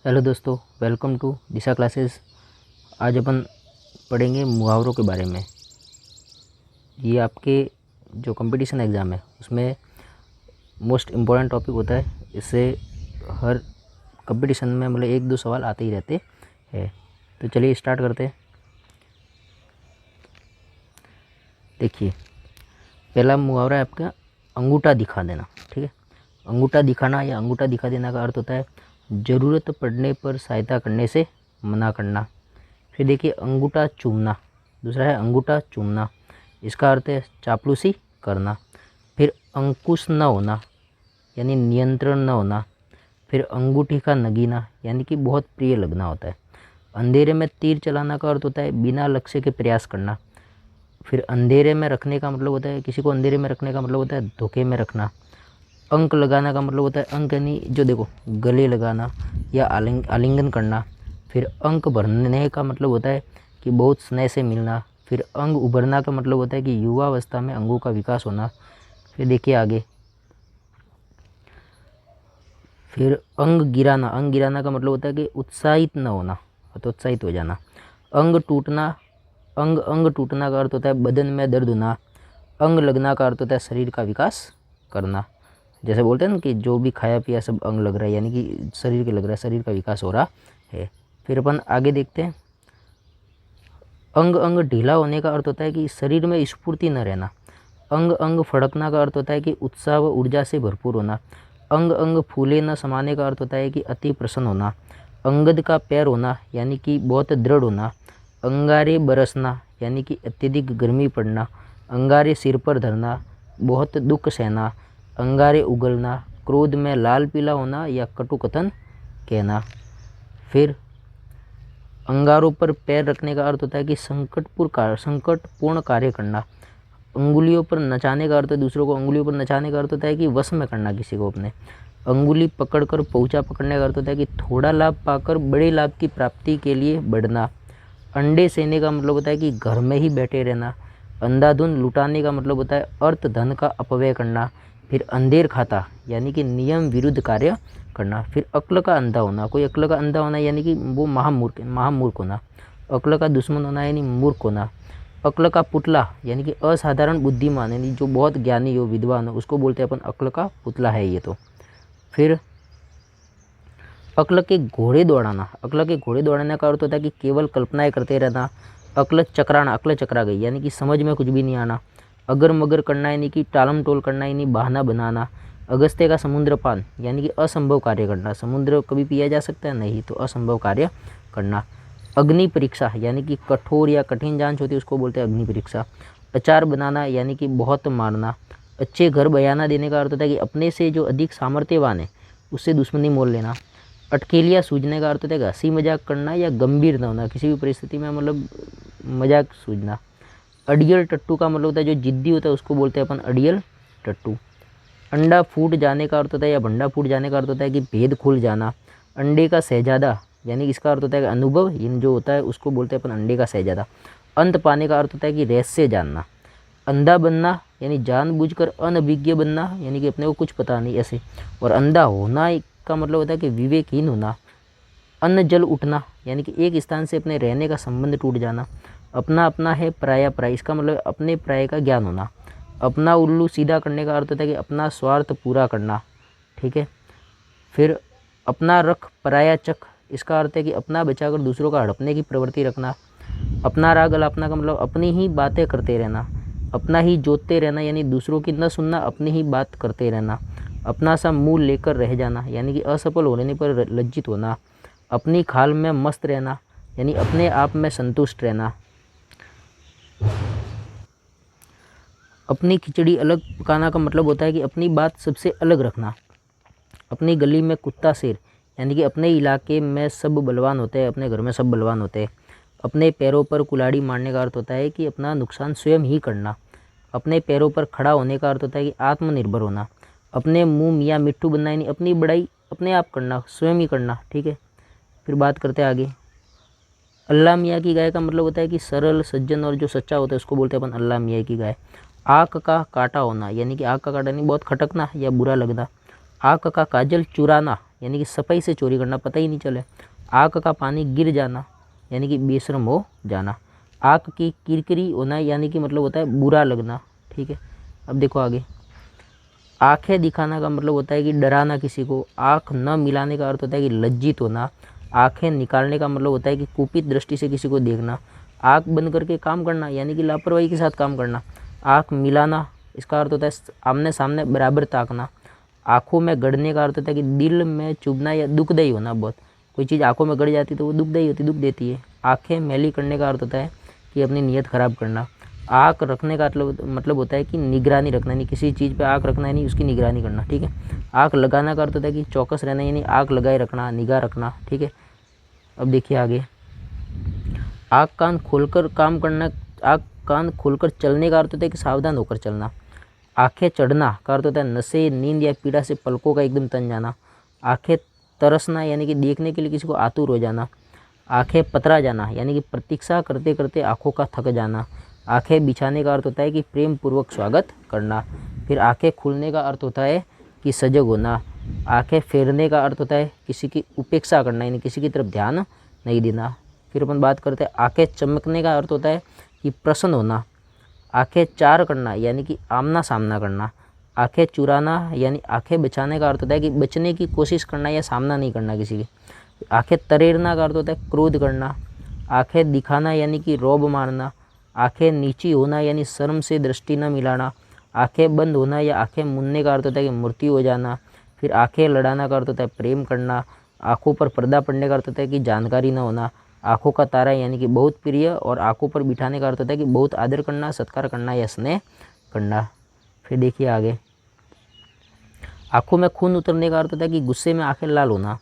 Hello दोस्तों, welcome to Disha classes. आज अपन पढ़ेंगे मुहावरों के बारे में। ये आपके जो कंपटीशन एग्ज़ाम है उसमें मोस्ट इम्पोर्टेंट टॉपिक होता है। इससे हर कंपटीशन में मतलब एक दो सवाल आते ही रहते हैं। तो चलिए स्टार्ट करते हैं। देखिए, पहला मुहावरा है आपका अंगूठा दिखा देना। ठीक है, अंगूठा दिखाना या अंगूठा दिखा देना का अर्थ होता है ज़रूरत पड़ने पर सहायता करने से मना करना। फिर देखिए अंगूठा चूमना, दूसरा है अंगूठा चूमना, इसका अर्थ है चापलूसी करना। फिर अंकुश न होना यानी नियंत्रण न होना। फिर अंगूठी का नगीना यानी कि बहुत प्रिय लगना होता है। अंधेरे में तीर चलाना का अर्थ होता है बिना लक्ष्य के प्रयास करना। फिर अंधेरे में रखने का मतलब होता है, किसी को अंधेरे में रखने का मतलब होता है धोखे में रखना। अंक लगाना का मतलब होता है अंक यानी जो देखो गले लगाना या आलिंगन करना। फिर अंक भरने का मतलब होता है कि बहुत स्नेह से मिलना। फिर अंग उभरना का मतलब होता है कि युवावस्था में अंगों का विकास होना। फिर देखिए आगे, फिर अंग गिराना का मतलब होता है कि उत्साहित न होना, हतोत्साहित हो जाना। अंग टूटना, अंग टूटना का अर्थ होता है बदन में दर्द होना। अंग लगना का अर्थ होता है शरीर का विकास करना। जैसे बोलते हैं ना कि जो भी खाया पिया सब अंग लग रहा है, यानी कि शरीर के लग रहा है, शरीर का विकास हो रहा है। फिर अपन आगे देखते हैं, अंग अंग ढीला होने का अर्थ होता है कि शरीर में स्फूर्ति न रहना। अंग अंग फड़कना का अर्थ होता है कि उत्साह व ऊर्जा से भरपूर होना। अंग अंग फूले न समाने का अर्थ होता है कि अति प्रसन्न होना। अंगद का पैर होना यानी कि बहुत दृढ़ होना। अंगारे बरसना यानी कि अत्यधिक गर्मी पड़ना। अंगारे सिर पर धरना, बहुत दुख सहना। अंगारे उगलना, क्रोध में लाल पीला होना या कटुकथन कहना। फिर अंगारों पर पैर रखने का अर्थ होता है कि संकटपूर्ण कार्य करना। अंगुलियों पर नचाने का अर्थ है, दूसरों को अंगुलियों पर नचाने का अर्थ होता है कि वश में करना किसी को अपने। अंगुली पकड़कर पहुँचा पकड़ने का अर्थ होता है कि थोड़ा लाभ पाकर बड़े लाभ की प्राप्ति के लिए बढ़ना। अंडे सेने का मतलब होता है कि घर में ही बैठे रहना। अंधाधुंध लुटाने का मतलब होता है अर्थ धन का अपव्यय करना। फिर अंधेर खाता यानी कि नियम विरुद्ध कार्य करना। फिर अक्ल का अंधा होना, कोई अक्ल का अंधा होना यानी कि वो महामूर्ख होना। अक्ल का दुश्मन होना यानी मूर्ख होना। अक्ल का पुतला यानी कि असाधारण बुद्धिमान यानी जो बहुत ज्ञानी हो, विद्वान हो, उसको बोलते हैं अपन अक्ल का पुतला है ये तो। फिर अक्ल के घोड़े दौड़ाना, अक्ल के घोड़े दौड़ाने का अर्थ होता है कि केवल कल्पनाएं करते रहना। अक्ल चकराना, अक्ल चकरा गई यानी कि समझ में कुछ भी नहीं आना। अगर मगर करना यानी कि टालम टोल करना यानी बहाना बनाना। अगस्त्य का समुद्र पान यानी कि असंभव कार्य करना, समुद्र कभी पिया जा सकता है नहीं, तो असंभव कार्य करना। अग्नि परीक्षा यानी कि कठोर या कठिन जांच होती है उसको बोलते हैं अग्नि परीक्षा। अचार बनाना यानी कि बहुत मारना। अच्छे घर बयाना देने का अर्थ होता है कि अपने से जो अधिक सामर्थ्यवान है उससे दुश्मनी मोल लेना। अटकेलियाँ सूझने का अर्थ होता है कि हंसी मजाक करना या गंभीर न होना, किसी भी परिस्थिति में मतलब मजाक सूझना। अड़ियल टट्टू का मतलब होता है जो जिद्दी होता है उसको बोलते हैं अपन अड़ियल टट्टू। अंडा फूट जाने का अर्थ होता है या भंडा फूट जाने का अर्थ होता है कि भेद खुल जाना। अंडे का शहजादा यानी इसका अर्थ होता है कि अनुभव इन जो होता है उसको बोलते हैं अपन अंडे का शहजादा। अंत पाने का अर्थ होता है कि रहस्य जानना। अंधा बनना यानी जानबूझकर अनभिज्ञ बनना यानी कि अपने को कुछ पता नहीं ऐसे। और अंधा होना का मतलब होता है कि विवेकहीन होना। अन्न जल उठना यानी कि एक स्थान से अपने रहने का संबंध टूट जाना। अपना अपना है पराया पराया, इसका मतलब अपने पराये का ज्ञान होना। अपना उल्लू सीधा करने का अर्थ होता है कि अपना स्वार्थ पूरा करना। ठीक है, फिर अपना रख पराया चख, इसका अर्थ है कि अपना बचाकर दूसरों का हड़पने की प्रवृत्ति रखना। अपना राग अलापना का मतलब अपनी ही बातें करते रहना। अपना ही जोतते रहना यानी दूसरों की न सुनना, अपनी ही बात करते रहना। अपना सा मूल लेकर रह जाना यानी कि असफल होने पर लज्जित होना। अपनी खाल में मस्त रहना यानी अपने आप में संतुष्ट रहना। अपनी खिचड़ी अलग पकाना का मतलब होता है कि अपनी बात सबसे अलग रखना। अपनी गली में कुत्ता शेर यानी कि अपने इलाके में सब बलवान होते हैं, अपने घर में सब बलवान होते हैं। अपने पैरों पर कुल्हाड़ी मारने का अर्थ होता है कि अपना नुकसान स्वयं ही करना। अपने पैरों पर खड़ा होने का अर्थ होता है कि आत्मनिर्भर होना। अपने मुँह मियाँ मिट्ठू बनना यानी अपनी बड़ाई अपने आप करना, स्वयं ही करना। ठीक है, फिर बात करते हैं आगे। अल्लाह मियाँ की गाय का मतलब होता है कि सरल सज्जन और जो सच्चा होता है उसको बोलते हैं अपन अल्लाह मियाँ की गाय। आँख का काटा होना यानी कि आँख का काटा नहीं बहुत खटकना या बुरा लगना। आँख का काजल चुराना यानी कि सफाई से चोरी करना, पता ही नहीं चले। आँख का पानी गिर जाना यानी कि बेशर्म हो जाना। आँख की किरकिरी होना यानी कि मतलब होता है बुरा लगना, ठीक है। अब देखो आगे, आंखें दिखाना का मतलब होता है कि डराना किसी को। आँख न मिलाने का अर्थ होता है कि लज्जित होना। आंखें निकालने का मतलब होता है कि कुपित दृष्टि से किसी को देखना। आँख बंद करके काम करना यानी कि लापरवाही के साथ काम करना। आँख मिलाना इसका अर्थ होता है आमने सामने बराबर ताकना। आँखों में गड़ने का अर्थ होता है कि दिल में चुभना या दुखदायी होना बहुत। कोई चीज़ आँखों में गड़ जाती है तो वो दुखदायी होती, दुख देती है। आँखें मैली करने का अर्थ होता है कि अपनी नीयत खराब करना। आँख रखने का मतलब होता है कि निगरानी रखना, नहीं किसी चीज़ पे आँख रखना है, नहीं उसकी निगरानी करना, ठीक है। आँख लगाना का अर्थ होता है कि चौकस रहना, यानी आँख लगाए रखना, निगाह रखना, ठीक है। अब देखिए आगे, आँख कान खोलकर काम करना। आँख कान खोलकर चलने का अर्थ होता है कि सावधान होकर चलना। आंखें चढ़ना का अर्थ होता है नशे, नींद या पीड़ा से पलकों का एकदम तन जाना। आंखें तरसना यानी कि देखने के लिए किसी को आतुर हो जाना। आंखें पतरा जाना यानी कि प्रतीक्षा करते करते आंखों का थक जाना। आंखें बिछाने का अर्थ होता है कि प्रेम पूर्वक स्वागत करना। फिर आंखें खुलने का अर्थ होता है कि सजग होना। आंखें फेरने का अर्थ होता है किसी की उपेक्षा करना यानी किसी की तरफ ध्यान नहीं देना। फिर अपन बात करते हैं, आंखें चमकने का अर्थ होता है कि प्रसन्न होना। आंखें चार करना यानी कि आमना सामना करना। आंखें चुराना यानी आंखें बचाने का अर्थ होता है कि बचने की कोशिश करना या सामना नहीं करना किसी की। आंखें तरेरना का अर्थ होता है क्रोध करना। आंखें दिखाना यानी कि रौब मारना। आंखें नीची होना यानी शर्म से दृष्टि न मिलाना। आंखें बंद होना या आंखें मुनने का अर्थ होता है कि मृत्यु हो जाना। फिर आंखें लड़ाना का अर्थ होता है प्रेम करना। आंखों पर पर्दा पड़ने का अर्थ होता है कि जानकारी न होना। आंखों का तारा यानी कि बहुत प्रिय, और आंखों पर बिठाने का अर्थ होता है कि बहुत आदर करना, सत्कार करना या स्नेह करना। फिर देखिए आगे, आंखों में खून उतरने का अर्थ होता है कि गुस्से में आंखें लाल होना।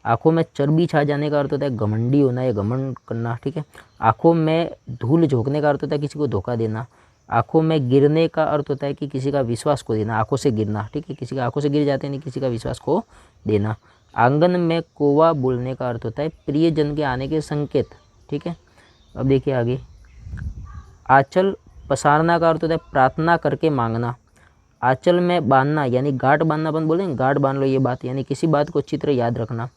आंखों में चर्बी छा जाने का अर्थ होता है घमंडी होना या घमंड करना, ठीक है। आंखों में धूल झोंकने का अर्थ होता है किसी को धोखा देना। आंखों में गिरने का अर्थ होता है कि किसी का विश्वास खो देना, आंखों से गिरना, ठीक है। किसी का आंखों से गिर जाते हैं, नहीं किसी का विश्वास खो देना। आंगन में कौवा बोलने का अर्थ होता है प्रियजन के आने के संकेत, ठीक है। अब देखिए आगे, आंचल पसारना का अर्थ होता है प्रार्थना करके मांगना। आंचल में बांधना यानी गांठ बांधना, अपन बोलेंगे गांठ बांध लो ये बात, यानी किसी बात को अच्छी तरह याद रखना।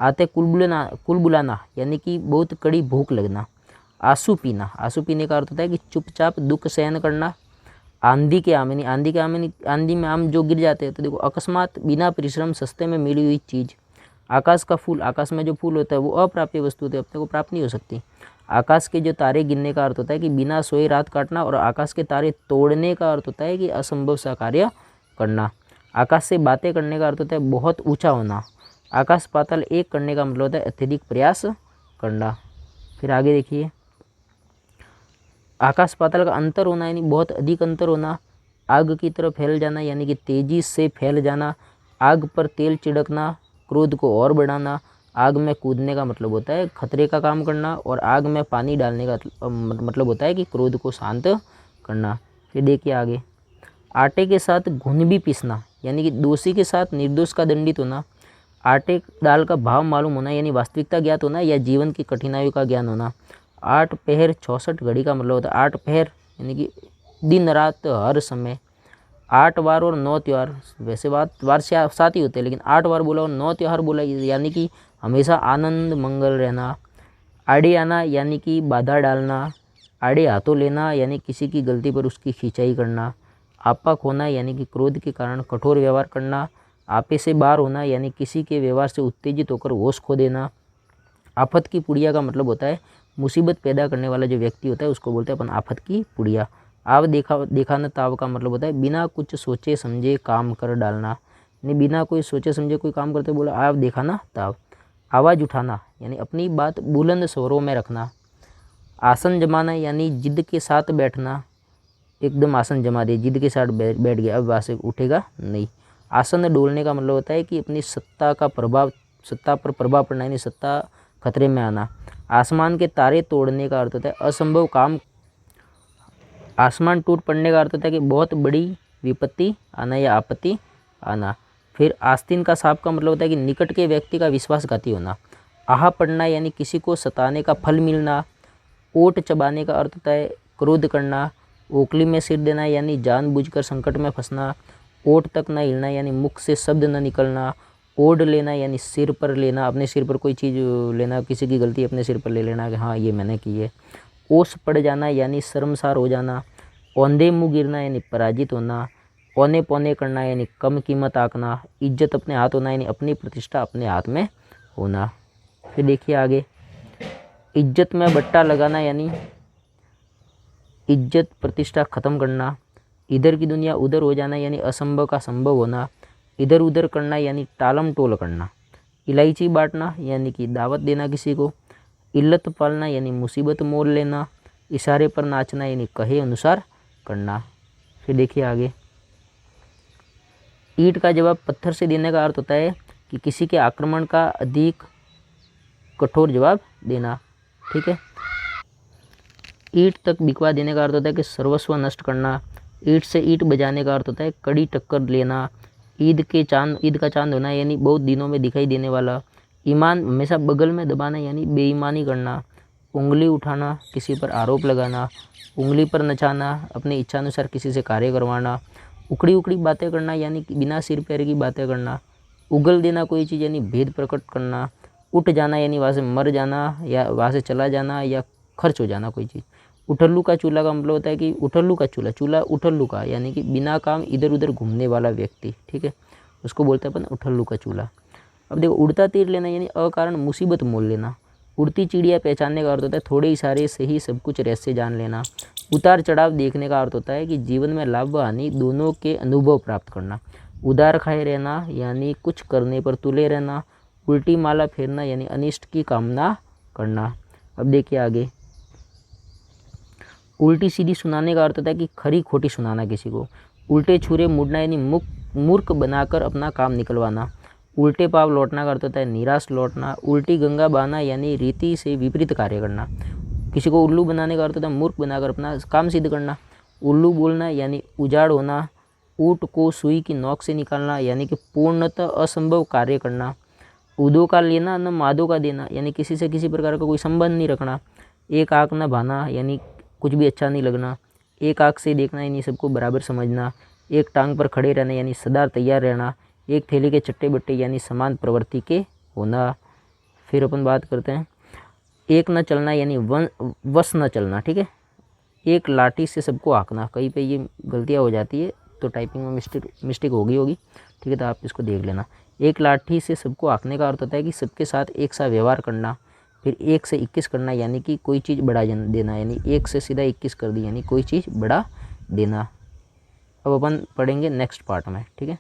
आते कुल बुलाना यानी कि बहुत कड़ी भूख लगना। आंसू पीना, आंसू पीने का अर्थ होता है कि चुपचाप दुख सहन करना। आंधी के आमनी, आंधी में आम जो गिर जाते हैं, तो देखो अकस्मात बिना परिश्रम सस्ते में मिली हुई चीज़। आकाश का फूल, आकाश में जो फूल होता है वो अप्राप्य वस्तु होती है, अपने को प्राप्त नहीं हो सकती। आकाश के जो तारे गिनने का अर्थ होता है कि बिना सोए रात काटना, और आकाश के तारे तोड़ने का अर्थ होता है कि असंभव सा कार्य करना। आकाश से बातें करने का अर्थ होता है बहुत ऊंचा होना। आकाश पाताल एक करने का मतलब होता है अत्यधिक प्रयास करना। फिर आगे देखिए, आकाश पाताल का अंतर होना यानी बहुत अधिक अंतर होना। आग की तरफ फैल जाना यानी कि तेजी से फैल जाना। आग पर तेल छिड़कना, क्रोध को और बढ़ाना। आग में कूदने का मतलब होता है खतरे का काम करना, और आग में पानी डालने का मतलब होता है कि क्रोध को शांत करना। फिर देखिए आगे, आटे के साथ घुन भी पीसना यानी कि दोषी के साथ निर्दोष का दंडित होना। आटे दाल का भाव मालूम होना यानी वास्तविकता ज्ञात होना या जीवन की कठिनाइयों का ज्ञान होना। 8 पहर 66 घड़ी का मतलब होता है 8 पहर यानी कि दिन रात हर समय। 8 वार और 9 त्यौहार, वैसे वार से साथ ही होते हैं, लेकिन 8 वार बोला और 9 त्यौहार बोला यानी कि हमेशा आनंद मंगल रहना। आड़े आना यानी कि बाधा डालना। आड़े हाथों लेना यानी किसी की गलती पर उसकी खिंचाई करना। आपा खोना यानी कि क्रोध के कारण कठोर व्यवहार करना। आपे से बाहर होना यानी किसी के व्यवहार से उत्तेजित होकर होश खो देना। आफत की पुड़िया का मतलब होता है मुसीबत पैदा करने वाला जो व्यक्ति होता है उसको बोलते हैं अपन आफत की पुड़िया। आव देखा न ताव का मतलब होता है बिना कुछ सोचे समझे काम कर डालना, यानी बिना कोई सोचे समझे कोई काम करते बोला आव देखा ना ताव। आवाज़ उठाना यानी अपनी बात बुलंद स्वरों में रखना। आसन जमाना यानी जिद के साथ बैठना, एकदम आसन जमा दे, जिद के साथ बैठ गया, अब वहाँ से उठेगा नहीं। आसन डोलने का मतलब होता है कि अपनी सत्ता पर प्रभाव पड़ना यानी सत्ता खतरे में आना। आसमान के तारे तोड़ने का अर्थ होता है असंभव काम। आसमान टूट पड़ने का अर्थ होता है कि बहुत बड़ी विपत्ति आना या आपत्ति आना। फिर आस्तीन का सांप का मतलब होता है कि निकट के व्यक्ति का विश्वासघाती होना। आहा पड़ना यानी किसी को सताने का फल मिलना। ओट चबाने का अर्थ होता है क्रोध करना। ओखली में सिर देना यानी जानबूझकर संकट में फंसना। ओठ तक ना हिलना यानी मुख से शब्द न निकलना। ओढ़ लेना यानी सिर पर लेना, अपने सिर पर कोई चीज़ लेना, किसी की गलती अपने सिर पर ले लेना कि हाँ ये मैंने की है। ओस पड़ जाना यानी शर्मसार हो जाना। औंधे मुँह गिरना यानी पराजित होना। औने पौने करना यानी कम कीमत आंकना। इज्जत अपने हाथ होना यानी अपनी प्रतिष्ठा अपने हाथ में होना। फिर देखिए आगे, इज्जत में बट्टा लगाना यानी इज्जत प्रतिष्ठा खत्म करना। इधर की दुनिया उधर हो जाना यानी असंभव का संभव होना। इधर उधर करना यानी टालम टोल करना। इलायची बांटना यानी कि दावत देना किसी को। इल्लत पालना यानी मुसीबत मोल लेना। इशारे पर नाचना यानी कहे अनुसार करना। फिर देखिए आगे, ईंट का जवाब पत्थर से देने का अर्थ होता है कि किसी के आक्रमण का अधिक कठोर जवाब देना। ठीक है। ईंट तक बिकवा देने का अर्थ होता है कि सर्वस्व नष्ट करना। ईंट से ईंट बजाने का अर्थ होता है कड़ी टक्कर लेना। ईद का चांद होना यानी बहुत दिनों में दिखाई देने वाला। ईमान हमेशा बगल में दबाना यानी बेईमानी करना। उंगली उठाना किसी पर आरोप लगाना। उंगली पर नचाना अपनी इच्छानुसार किसी से कार्य करवाना। उकड़ी उकड़ी बातें करना यानी कि बिना सिर पैर की बातें करना। उगल देना कोई चीज़ यानी भेद प्रकट करना। उठ जाना यानी वहाँ से मर जाना या वहाँ से चला जाना या खर्च हो जाना कोई चीज़। उठल्लू का चूल्हा का मतलब होता है कि उठल्लू का चूल्हा, चूल्हा उठल्लू का यानी कि बिना काम इधर उधर घूमने वाला व्यक्ति। ठीक है, उसको बोलते हैं अपन उठल्लू का चूल्हा। अब देखो, उड़ता तीर लेना यानी अकारण मुसीबत मोल लेना। उड़ती चिड़िया पहचानने का अर्थ होता है थोड़े इशारे से ही सब कुछ रहस्य जान लेना। उतार चढ़ाव देखने का अर्थ होता है कि जीवन में लाभ व हानि दोनों के अनुभव प्राप्त करना। उधार खाए रहना यानी कुछ करने पर तुले रहना। उल्टी माला फेरना यानी अनिष्ट की कामना करना। अब देखिए आगे, उल्टी सीधी सुनाने का अर्थ होता है कि खरी खोटी सुनाना किसी को। उल्टे छुरे मुड़ना यानी मूर्ख बनाकर अपना काम निकलवाना। उल्टे पाव लौटना का अर्थ होता है निराश लौटना। उल्टी गंगा बहाना यानी रीति से विपरीत कार्य करना। किसी को उल्लू बनाने का अर्थ होता है मूर्ख बनाकर अपना काम सिद्ध करना। उल्लू बोलना यानी उजाड़ होना। ऊँट को सुई की नोक से निकालना यानी कि पूर्णतः असंभव कार्य करना। उदो का लेना न मादो का देना यानी किसी से किसी प्रकार का कोई संबंध नहीं रखना। एक आँख न भाना यानी कुछ भी अच्छा नहीं लगना। एक आँख से देखना यानी सबको बराबर समझना। एक टांग पर खड़े रहना यानी सदा तैयार रहना। एक थैली के चट्टे बट्टे यानी समान प्रवृत्ति के होना। फिर अपन बात करते हैं, एक न चलना यानी वश न चलना। ठीक है, एक लाठी से सबको हाँकना। कहीं पे ये गलतियाँ हो जाती है तो टाइपिंग में मिस्टेक होगी। ठीक है, तो आप इसको देख लेना। एक लाठी से सबको हाँकने का अर्थ होता है कि सबके साथ एक सा व्यवहार करना। फिर 1 से 21 करना यानी कि कोई चीज़ बढ़ा देना, यानी 1 से सीधा 21 कर दी यानी कोई चीज़ बढ़ा देना। अब अपन पढ़ेंगे नेक्स्ट पार्ट में। ठीक है।